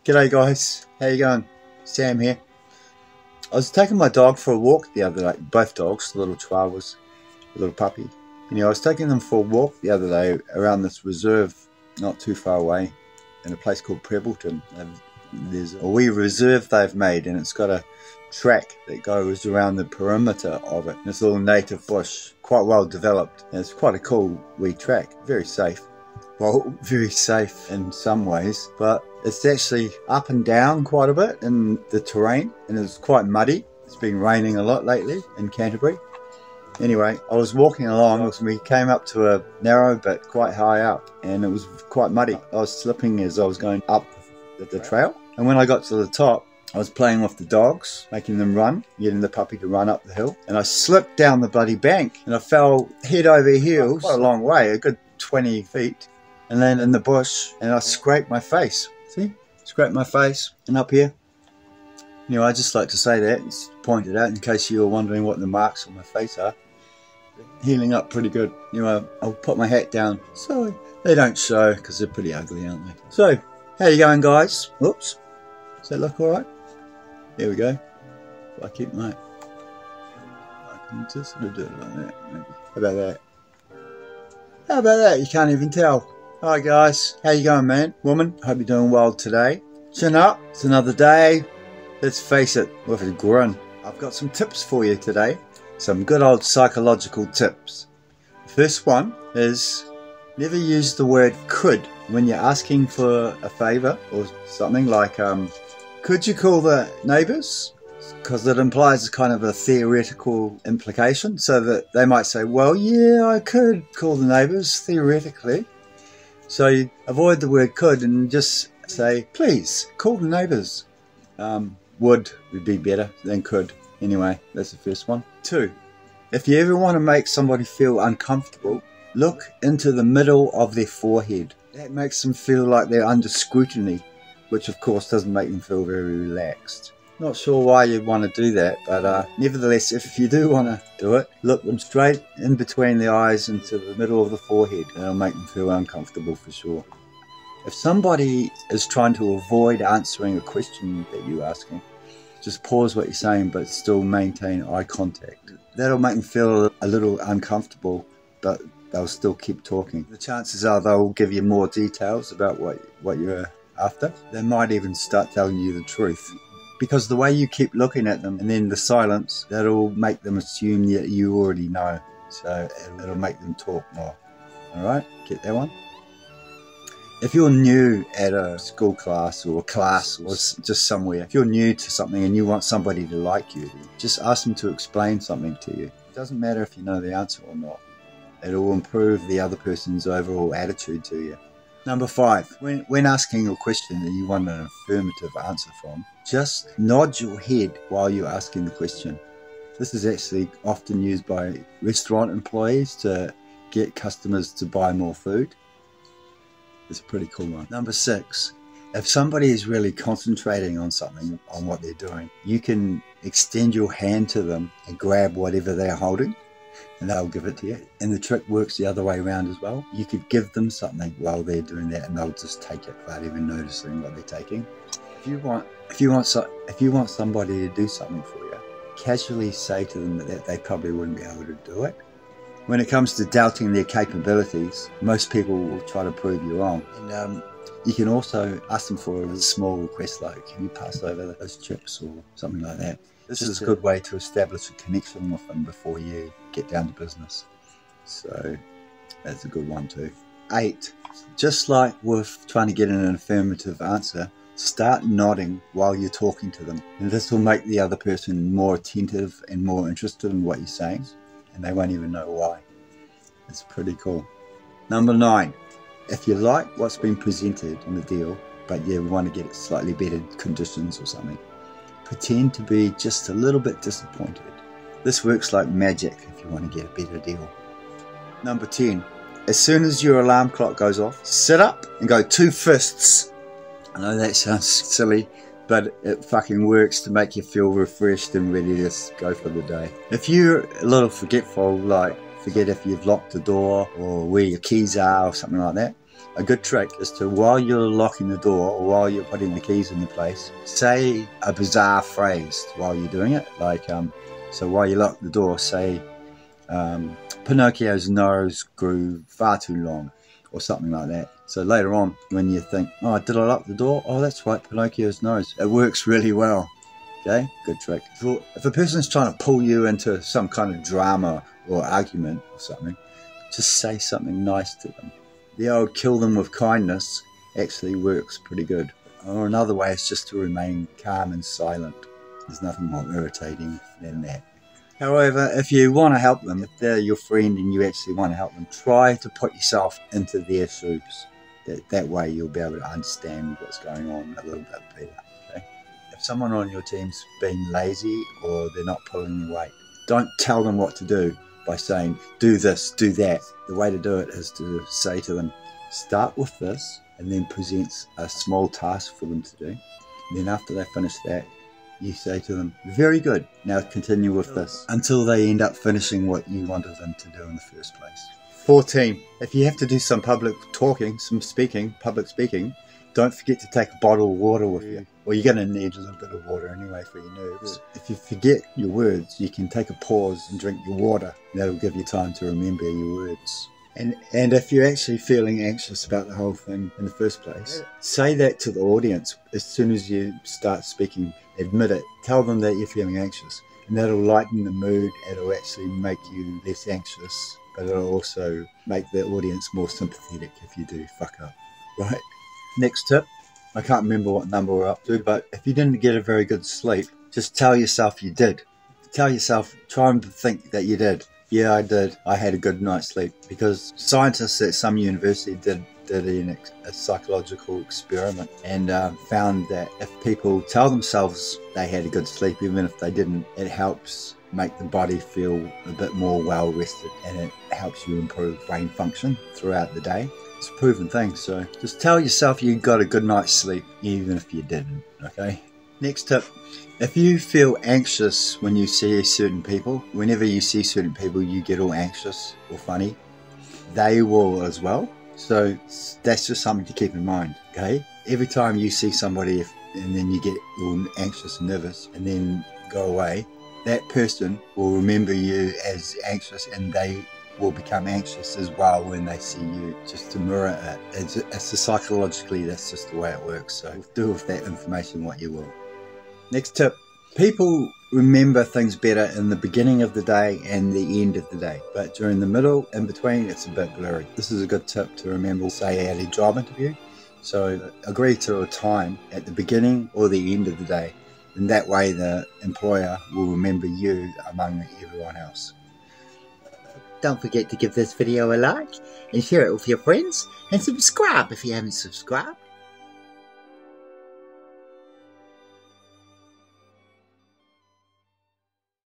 G'day guys, how you going? Sam here. I was taking my dog for a walk the other day, both dogs, little chihuahuas, a little puppy. I was taking them for a walk the other day around this reserve not too far away in a place called Prebbleton. There's a wee reserve they've made, and it's got a track that goes around the perimeter of it. It's all native bush, quite well developed, and it's quite a cool wee track, very safe. Well, very safe in some ways, but it's actually up and down quite a bit in the terrain, and it's quite muddy. It's been raining a lot lately in Canterbury. Anyway, I was walking along and we came up to a narrow bit quite high up, and it was quite muddy. I was slipping as I was going up the trail, and when I got to the top, I was playing with the dogs, making them run, getting the puppy to run up the hill, and I slipped down the bloody bank, and I fell head over heels quite a long way, a good 20 feet. And then in the bush, and I scraped my face. See? Scraped my face, and up here. I just like to say that, it's pointed out in case you were wondering what the marks on my face are. Healing up pretty good. I'll put my hat down so they don't show, because they're pretty ugly, aren't they? So, how you going, guys? Whoops. Does that look alright? There we go. If I keep my... I can just sort of do it like that, maybe. How about that? How about that? You can't even tell. Hi guys, how you going, man? Woman, hope you're doing well today. Chin up, it's another day. Let's face it, with a grin. I've got some tips for you today. Some good old psychological tips. The first one is never use the word could when you're asking for a favour or something like, could you call the neighbours? Because it implies kind of a theoretical implication, so that they might say, well, yeah, I could call the neighbours, theoretically. So you avoid the word could and just say, please, call the neighbours. Would be better than could. Anyway, that's the first one. 2, if you ever want to make somebody feel uncomfortable, look into the middle of their forehead. That makes them feel like they're under scrutiny, which of course doesn't make them feel very relaxed. Not sure why you'd want to do that, but nevertheless, if you do want to do it, look them straight in between the eyes into the middle of the forehead. It'll make them feel uncomfortable for sure. If somebody is trying to avoid answering a question that you're asking, just pause what you're saying but still maintain eye contact. That'll make them feel a little uncomfortable, but they'll still keep talking. The chances are they'll give you more details about what you're after. They might even start telling you the truth. Because the way you keep looking at them and then the silence, that'll make them assume that you already know. So it'll make them talk more. Alright, get that one? If you're new at a school class or a class or just somewhere, if you're new to something and you want somebody to like you, just ask them to explain something to you. It doesn't matter if you know the answer or not. It'll improve the other person's overall attitude to you. Number 5, when asking a question that you want an affirmative answer from, just nod your head while you're asking the question. This is actually often used by restaurant employees to get customers to buy more food. It's a pretty cool one. Number 6, if somebody is really concentrating on something, on what they're doing, you can extend your hand to them and grab whatever they're holding, and they'll give it to you. And the trick works the other way around as well. You could give them something while they're doing that, and they'll just take it without even noticing what they're taking. If you want somebody to do something for you, casually say to them that they probably wouldn't be able to do it. When it comes to doubting their capabilities, most people will try to prove you wrong. And you can also ask them for a small request like, can you pass over those chips or something like that. This is a good way to establish a connection with them before you get down to business. So that's a good one too. 8, just like with trying to get an affirmative answer, start nodding while you're talking to them. And this will make the other person more attentive and more interested in what you're saying, and they won't even know why. It's pretty cool. Number 9, if you like what's been presented in the deal, but you want to get it slightly better conditions or something, pretend to be just a little bit disappointed. This works like magic if you want to get a better deal. Number 10, as soon as your alarm clock goes off, sit up and go 2 fists. I know that sounds silly, but it fucking works to make you feel refreshed and ready to go for the day. If you're a little forgetful, like forget if you've locked the door or where your keys are or something like that, A good trick is to, while you're locking the door or while you're putting the keys in the place, say a bizarre phrase while you're doing it. Like, so while you lock the door, say, Pinocchio's nose grew far too long, or something like that. So later on, when you think, oh, did I lock the door? Oh, that's right, Pinocchio's nose. It works really well. Okay, good trick. If a person's trying to pull you into some kind of drama or argument or something, just say something nice to them. The old kill them with kindness actually works pretty good. Or another way is just to remain calm and silent. There's nothing more irritating than that. However, if you want to help them, if they're your friend and you actually want to help them, try to put yourself into their shoes. That way you'll be able to understand what's going on a little bit better. Okay? If someone on your team's been lazy or they're not pulling your weight, don't tell them what to do by saying, do this, do that. The way to do it is to say to them, start with this, and then present a small task for them to do. And then after they finish that, you say to them, very good, now continue with this, until they end up finishing what you wanted them to do in the first place. 14. If you have to do some public talking, some speaking, public speaking, don't forget to take a bottle of water with you. Well, you're going to need a little bit of water anyway for your nerves. If you forget your words, you can take a pause and drink your water. That'll give you time to remember your words. And if you're actually feeling anxious about the whole thing in the first place, say that to the audience as soon as you start speaking. Admit it. Tell them that you're feeling anxious. And that'll lighten the mood. It'll actually make you less anxious. But it'll also make the audience more sympathetic if you do fuck up. Right? Next tip. I can't remember what number we're up to, but if you didn't get a very good sleep, just tell yourself you did. Tell yourself, try and think that you did. Yeah, I did. I had a good night's sleep. Because scientists at some university did a psychological experiment and found that if people tell themselves they had a good sleep, even if they didn't, it helps make the body feel a bit more well rested, and it helps you improve brain function throughout the day. It's a proven thing, so just tell yourself you got a good night's sleep, even if you didn't, okay? Next tip, if you feel anxious when you see certain people, whenever you see certain people you get all anxious or funny, they will as well. So that's just something to keep in mind, okay? Every time you see somebody and then you get all anxious and nervous and then go away, that person will remember you as anxious and they will become anxious as well when they see you, just to mirror it. It's psychologically, that's just the way it works. So do with that information what you will. Next tip. People remember things better in the beginning of the day and the end of the day, but during the middle, in between, it's a bit blurry. This is a good tip to remember, say at a job interview. So agree to a time at the beginning or the end of the day, and that way the employer will remember you among everyone else. Don't forget to give this video a like and share it with your friends, and subscribe if you haven't subscribed.